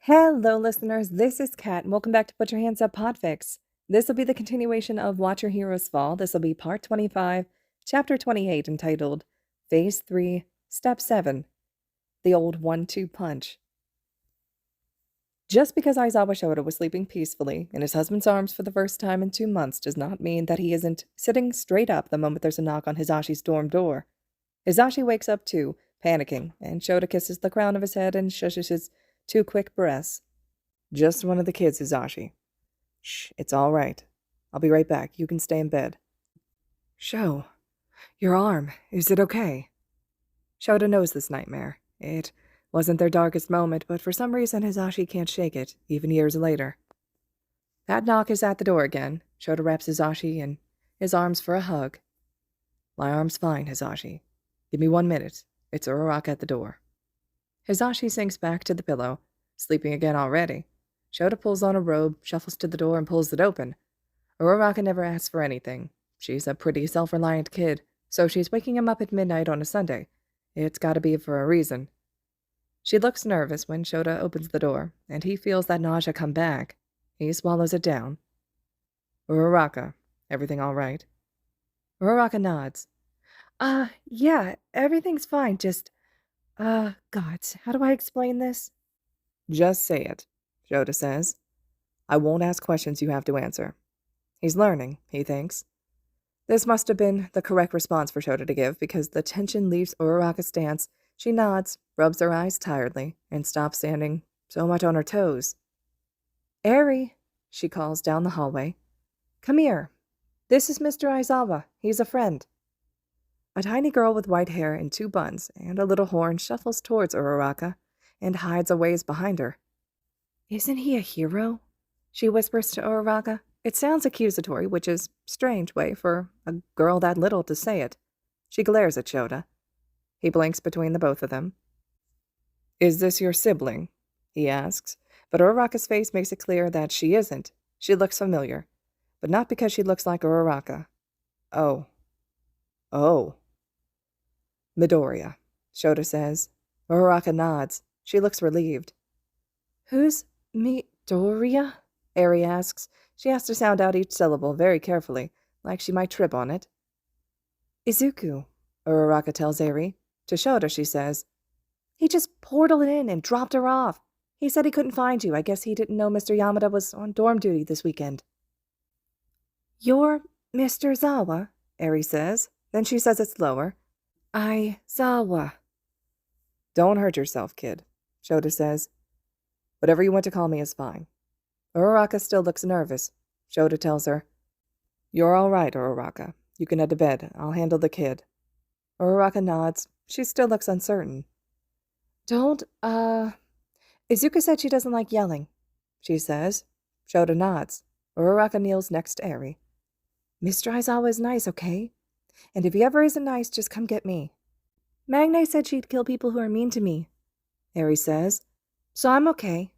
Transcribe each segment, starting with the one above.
Hello, listeners. This is Kat, and welcome back to Put Your Hands Up Podfics. This will be the continuation of Watch Your Heroes Fall. This will be part 25, chapter 28, entitled Phase 3, Step 7, The Old 1-2 Punch. Just because Aizawa Shoda was sleeping peacefully in his husband's arms for the first time in 2 months does not mean that he isn't sitting straight up the moment there's a knock on Hizashi's dorm door. Hizashi wakes up too, panicking, and Shoda kisses the crown of his head and shushes his 2 quick breaths. Just one of the kids, Hizashi. Shh, it's all right. I'll be right back. You can stay in bed. Sho, your arm, is it okay? Shoda knows this nightmare. It wasn't their darkest moment, but for some reason Hizashi can't shake it, even years later. That knock is at the door again. Shoda wraps Hizashi in his arms for a hug. My arm's fine, Hizashi. Give me 1 minute. It's Uraraka at the door. Hizashi sinks back to the pillow, sleeping again already. Shoda pulls on a robe, shuffles to the door, and pulls it open. Uraraka never asks for anything. She's a pretty self-reliant kid, so she's waking him up at midnight on a Sunday. It's gotta be for a reason. She looks nervous when Shoda opens the door, and he feels that nausea come back. He swallows it down. Uraraka, everything all right? Uraraka nods. Yeah, everything's fine, just, God, how do I explain this? Just say it, Shoda says. I won't ask questions you have to answer. He's learning, he thinks. This must have been the correct response for Shoda to give, because the tension leaves Uraraka's stance. She nods, rubs her eyes tiredly, and stops standing so much on her toes. Eri, she calls down the hallway. Come here. This is Mr. Aizawa. He's a friend. A tiny girl with white hair and 2 buns and a little horn shuffles towards Uraraka and hides a ways behind her. Isn't he a hero? She whispers to Uraraka. It sounds accusatory, which is a strange way for a girl that little to say it. She glares at Shoda. He blinks between the both of them. Is this your sibling? He asks, but Uraraka's face makes it clear that she isn't. She looks familiar, but not because she looks like Uraraka. Oh. Midoriya, Shoda says. Uraraka nods. She looks relieved. Who's Midoriya? Eri asks. She has to sound out each syllable very carefully, like she might trip on it. Izuku, Uraraka tells Eri. To Shoda, she says. He just portaled in and dropped her off. He said he couldn't find you. I guess he didn't know Mr. Yamada was on dorm duty this weekend. You're Mr. Zawa, Eri says. Then she says it slower. Aizawa. Don't hurt yourself, kid, Shoda says. Whatever you want to call me is fine. Uraraka still looks nervous. Shoda tells her. You're all right, Uraraka. You can head to bed. I'll handle the kid. Uraraka nods. She still looks uncertain. Izuku said she doesn't like yelling, she says. Shoda nods. Uraraka kneels next to Eri. Mr. Aizawa is nice, okay? And if he ever isn't nice, just come get me. Magne said she'd kill people who are mean to me, Eri says. So I'm okay.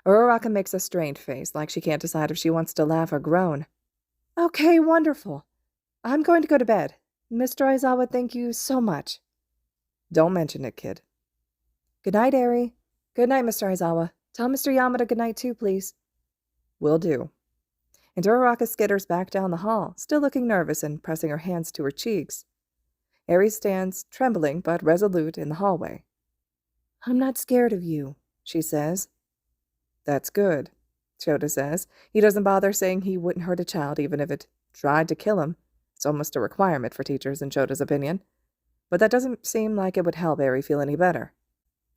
Uraraka makes a strained face, like she can't decide if she wants to laugh or groan. Okay, wonderful. I'm going to go to bed. Mr. Aizawa, thank you so much. Don't mention it, kid. Good night, Eri. Good night, Mr. Aizawa. Tell Mr. Yamada good night, too, please. Will do. And Uraraka skitters back down the hall, still looking nervous and pressing her hands to her cheeks. Eri stands, trembling but resolute, in the hallway. I'm not scared of you, she says. That's good, Shoda says. He doesn't bother saying he wouldn't hurt a child even if it tried to kill him. It's almost a requirement for teachers in Shoda's opinion. But that doesn't seem like it would help Eri feel any better.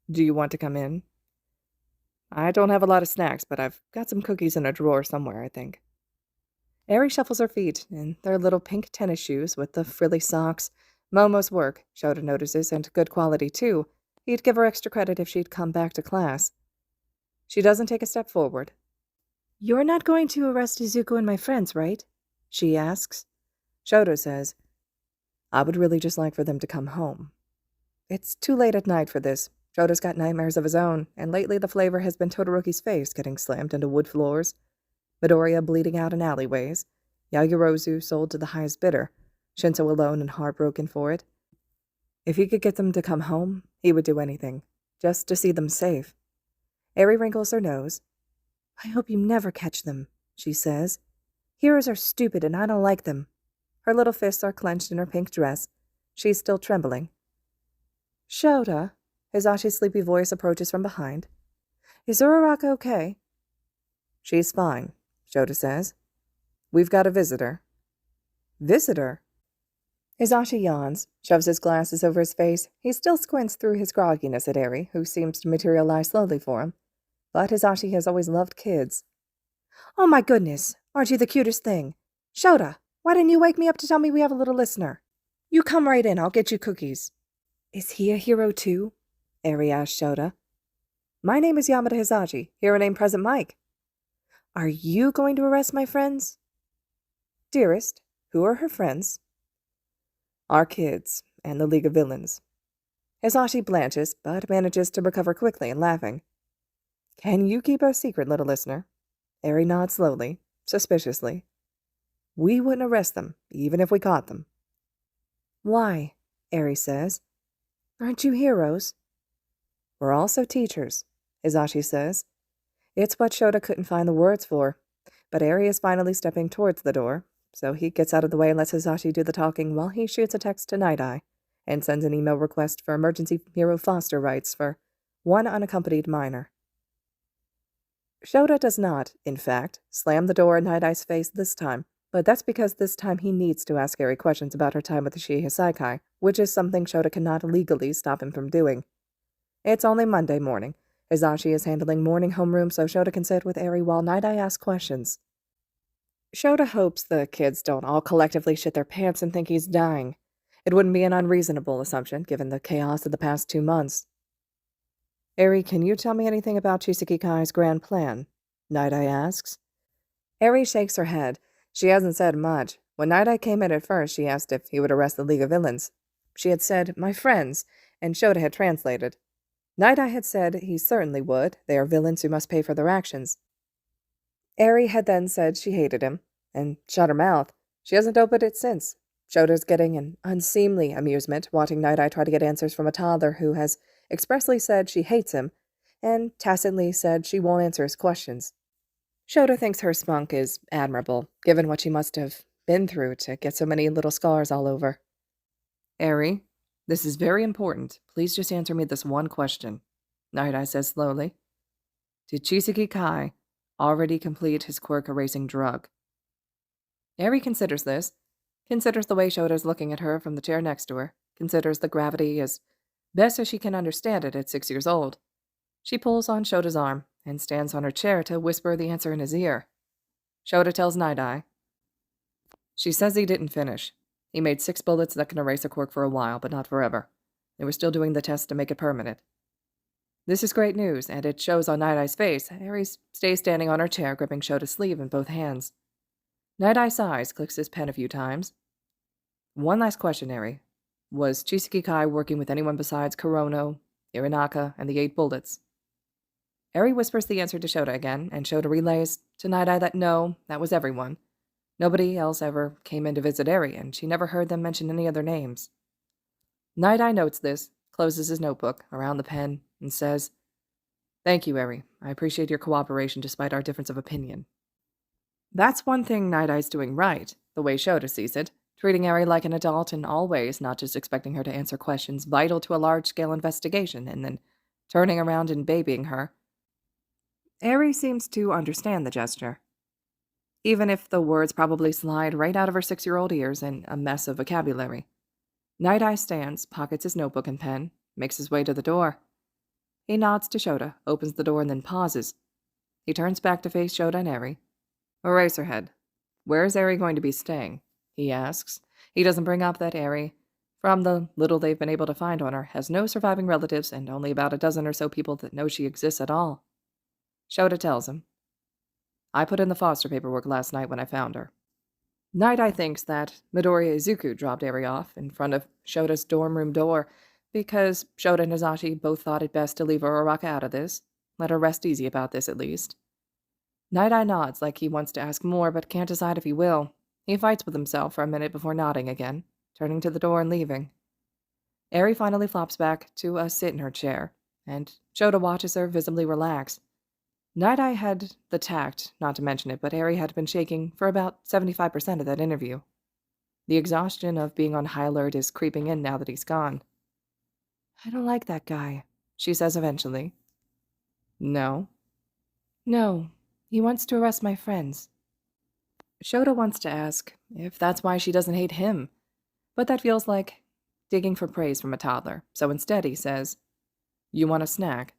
Do you want to come in? I don't have a lot of snacks, but I've got some cookies in a drawer somewhere, I think. Eri shuffles her feet in their little pink tennis shoes with the frilly socks. Momo's work, Shoda notices, and good quality, too. He'd give her extra credit if she'd come back to class. She doesn't take a step forward. You're not going to arrest Izuku and my friends, right? She asks. Shoda says, I would really just like for them to come home. It's too late at night for this. Shoda's got nightmares of his own, and lately the flavor has been Todoroki's face getting slammed into wood floors, Midoriya bleeding out in alleyways, Yaoyorozu sold to the highest bidder, Shinsou alone and heartbroken for it. If he could get them to come home, he would do anything, just to see them safe. Eri wrinkles her nose. I hope you never catch them, she says. Heroes are stupid and I don't like them. Her little fists are clenched in her pink dress. She's still trembling. Shota, Hizashi's sleepy voice approaches from behind. Is Uraraka okay? She's fine, Shota says. We've got a visitor. Visitor? Hisashi yawns, shoves his glasses over his face. He still squints through his grogginess at Eri, who seems to materialize slowly for him. But Hisashi has always loved kids. Oh my goodness, aren't you the cutest thing? Shota, why didn't you wake me up to tell me we have a little listener? You come right in, I'll get you cookies. Is he a hero too? Eri asks Shota. My name is Yamada Hisashi, hero named Present Mike. Are you going to arrest my friends? Dearest, who are her friends? Our kids, and the League of Villains. Hisashi blanches, but manages to recover quickly and laughing. Can you keep a secret, little listener? Eri nods slowly, suspiciously. We wouldn't arrest them, even if we caught them. Why? Eri says. Aren't you heroes? We're also teachers, Hisashi says. It's what Shota couldn't find the words for, but Eri is finally stepping towards the door, so he gets out of the way and lets Hisashi do the talking while he shoots a text to Night Eye and sends an email request for emergency hero foster rights for one unaccompanied minor. Shota does not, in fact, slam the door in Night Eye's face this time, but that's because this time he needs to ask Eri questions about her time with the Shiha Saikai, which is something Shota cannot legally stop him from doing. It's only Monday morning. Hisashi is handling morning homeroom so Shota can sit with Eri while Night Eye asks questions. Shota hopes the kids don't all collectively shit their pants and think he's dying. It wouldn't be an unreasonable assumption, given the chaos of the past 2 months. Eri, can you tell me anything about Chisaki Kai's grand plan? Night Eye asks. Eri shakes her head. She hasn't said much. When Night Eye came in at first, she asked if he would arrest the League of Villains. She had said, my friends, and Shota had translated. Night Eye had said he certainly would. They are villains who must pay for their actions. Eri had then said she hated him, and shut her mouth. She hasn't opened it since. Shota's getting an unseemly amusement watching Night Eye try to get answers from a toddler who has expressly said she hates him, and tacitly said she won't answer his questions. Shota thinks her spunk is admirable, given what she must have been through to get so many little scars all over. Eri, this is very important. Please just answer me this one question, Night Eye says slowly. Did Chisaki Kai already complete his quirk-erasing drug? Eri considers this, considers the way Shota's looking at her from the chair next to her, considers the gravity as best as she can understand it at 6 years old. She pulls on Shota's arm and stands on her chair to whisper the answer in his ear. Shota tells Night Eye. She says he didn't finish. He made 6 bullets that can erase a quirk for a while, but not forever. They were still doing the test to make it permanent. This is great news, and it shows on Night Eye's face. Eri stays standing on her chair, gripping Shota's sleeve in both hands. Night Eye sighs, clicks his pen a few times. One last question, Eri. Was Chisaki Kai working with anyone besides Kurono, Irinaka, and the 8 bullets? Eri whispers the answer to Shota again, and Shota relays to Night Eye that no, that was everyone. Nobody else ever came in to visit Eri, and she never heard them mention any other names. Night Eye notes this, closes his notebook around the pen, and says, Thank you, Eri. I appreciate your cooperation despite our difference of opinion. That's one thing Night Eye's doing right, the way Shota sees it, treating Eri like an adult in all ways, not just expecting her to answer questions vital to a large-scale investigation, and then turning around and babying her. Eri seems to understand the gesture, even if the words probably slide right out of her 6-year-old ears in a mess of vocabulary. Night Eye stands, pockets his notebook and pen, makes his way to the door. He nods to Shota, opens the door, and then pauses. He turns back to face Shota and Eri. Eraserhead, where is Eri going to be staying? He asks. He doesn't bring up that Eri, from the little they've been able to find on her, has no surviving relatives and only about a dozen or so people that know she exists at all. Shota tells him. I put in the foster paperwork last night when I found her. Night Eye thinks that Midoriya Izuku dropped Eri off in front of Shota's dorm room door because Shota and Hisashi both thought it best to leave Uraraka out of this. Let her rest easy about this, at least. Night Eye nods like he wants to ask more, but can't decide if he will. He fights with himself for a minute before nodding again, turning to the door and leaving. Eri finally flops back to a sit in her chair, and Shota watches her visibly relax. Night-Eye had the tact not to mention it, but Eri had been shaking for about 75% of that interview. The exhaustion of being on high alert is creeping in now that he's gone. "I don't like that guy," she says eventually. "No?" "No. He wants to arrest my friends." Shota wants to ask if that's why she doesn't hate him, but that feels like digging for praise from a toddler, so instead he says, "You want a snack?"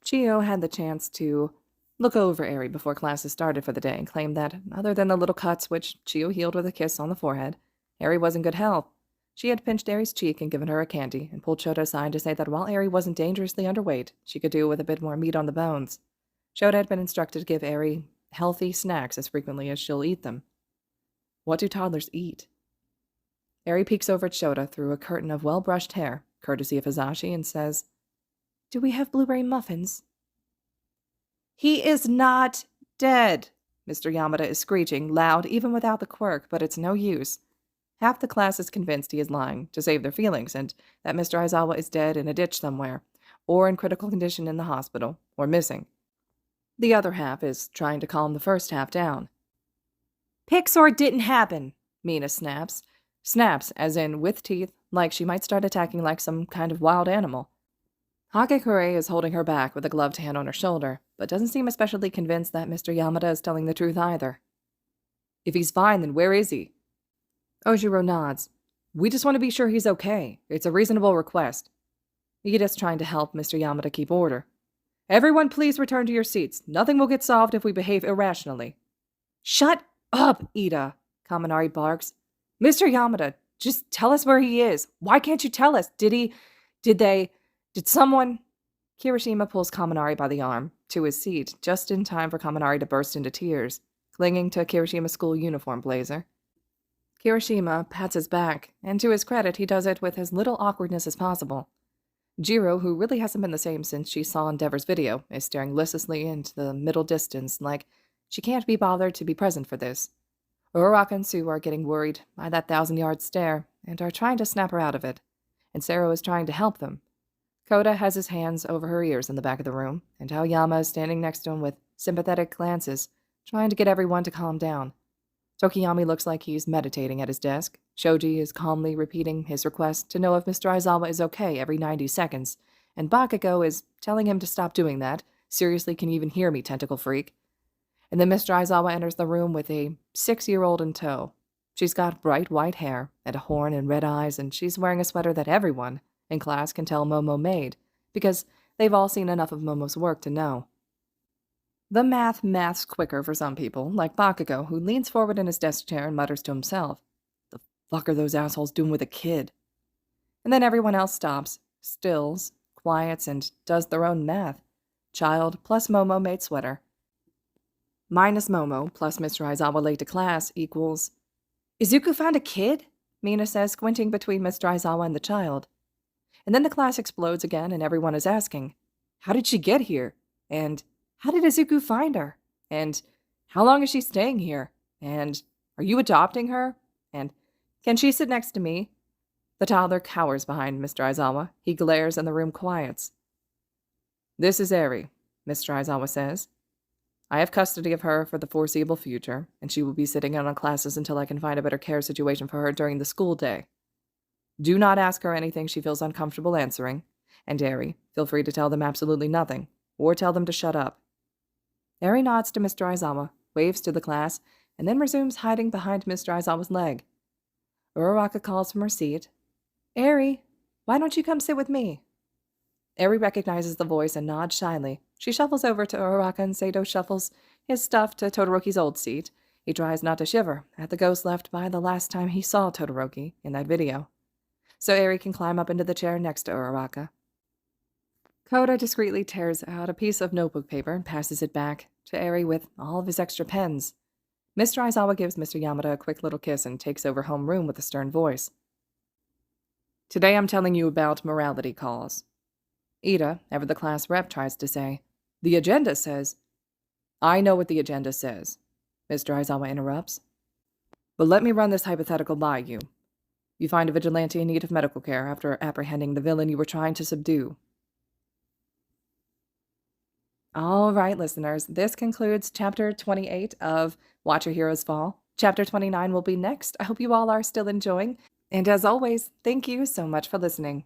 Chio had the chance to look over Eri before classes started for the day and claimed that, other than the little cuts which Chio healed with a kiss on the forehead, Eri was in good health. She had pinched Eri's cheek and given her a candy, and pulled Shota aside to say that while Eri wasn't dangerously underweight, she could do with a bit more meat on the bones. Shota had been instructed to give Eri healthy snacks as frequently as she'll eat them. What do toddlers eat? Eri peeks over at Shota through a curtain of well-brushed hair, courtesy of Hisashi, and says, "Do we have blueberry muffins?" "He is not dead," Mr. Yamada is screeching, loud even without the quirk, but it's no use. Half the class is convinced he is lying to save their feelings, and that Mr. Aizawa is dead in a ditch somewhere, or in critical condition in the hospital, or missing. The other half is trying to calm the first half down. "Pixar didn't happen," Mina snaps. Snaps, as in with teeth, like she might start attacking like some kind of wild animal. Hagekure is holding her back with a gloved hand on her shoulder, but doesn't seem especially convinced that Mr. Yamada is telling the truth either. "If he's fine, then where is he?" Ojiro nods. "We just want to be sure he's okay. It's a reasonable request." Ida's trying to help Mr. Yamada keep order. "Everyone please return to your seats. Nothing will get solved if we behave irrationally." "Shut up, Ida," Kaminari barks. "Mr. Yamada, just tell us where he is. Why can't you tell us? Did someone... Kirishima pulls Kaminari by the arm to his seat, just in time for Kaminari to burst into tears, clinging to Kirishima's school uniform blazer. Kirishima pats his back, and to his credit, he does it with as little awkwardness as possible. Jiro, who really hasn't been the same since she saw Endeavor's video, is staring listlessly into the middle distance like she can't be bothered to be present for this. Uraraka and Sue are getting worried by that 1,000-yard stare and are trying to snap her out of it, and Sero is trying to help them. Koda has his hands over her ears in the back of the room, and Aoyama is standing next to him with sympathetic glances, trying to get everyone to calm down. Tokiyami looks like he's meditating at his desk. Shoji is calmly repeating his request to know if Mr. Aizawa is okay every 90 seconds, and Bakako is telling him to stop doing that. "Seriously, can you even hear me, tentacle freak?" And then Mr. Aizawa enters the room with a 6-year-old in tow. She's got bright white hair and a horn and red eyes, and she's wearing a sweater that everyone in class can tell Momo made, because they've all seen enough of Momo's work to know. The math's quicker for some people, like Bakako, who leans forward in his desk chair and mutters to himself, "The fuck are those assholes doing with a kid?" And then everyone else stops, stills, quiets, and does their own math. Child plus Momo made sweater minus Momo plus Mr. Aizawa late to class equals... "Izuku found a kid?" Mina says, squinting between Mr. Aizawa and the child. And then the class explodes again, and everyone is asking, "How did she get here?" And "How did Izuku find her?" And "How long is she staying here?" And "Are you adopting her?" And "Can she sit next to me?" The toddler cowers behind Mr. Aizawa. He glares and the room quiets. "This is Eri," Mr. Aizawa says. "I have custody of her for the foreseeable future, and she will be sitting in on classes until I can find a better care situation for her during the school day. Do not ask her anything she feels uncomfortable answering, and Eri, feel free to tell them absolutely nothing, or tell them to shut up." Eri nods to Mr. Aizawa, waves to the class, and then resumes hiding behind Mr. Aizawa's leg. Uraraka calls from her seat, "Eri, why don't you come sit with me?" Eri recognizes the voice and nods shyly. She shuffles over to Uraraka, and Sato shuffles his stuff to Todoroki's old seat. He tries not to shiver at the ghost left by the last time he saw Todoroki in that video. So Eri can climb up into the chair next to Uraraka. Koda discreetly tears out a piece of notebook paper and passes it back to Eri with all of his extra pens. Mr. Aizawa gives Mr. Yamada a quick little kiss and takes over homeroom with a stern voice. "Today I'm telling you about morality calls." Ida, ever the class rep, tries to say, "The agenda says..." "I know what the agenda says," Mr. Aizawa interrupts. "But let me run this hypothetical by you. You find a vigilante in need of medical care after apprehending the villain you were trying to subdue. All right, listeners, this concludes chapter 28 of Watch Your Heroes Fall. Chapter 29 will be next. I hope you all are still enjoying. And as always, thank you so much for listening.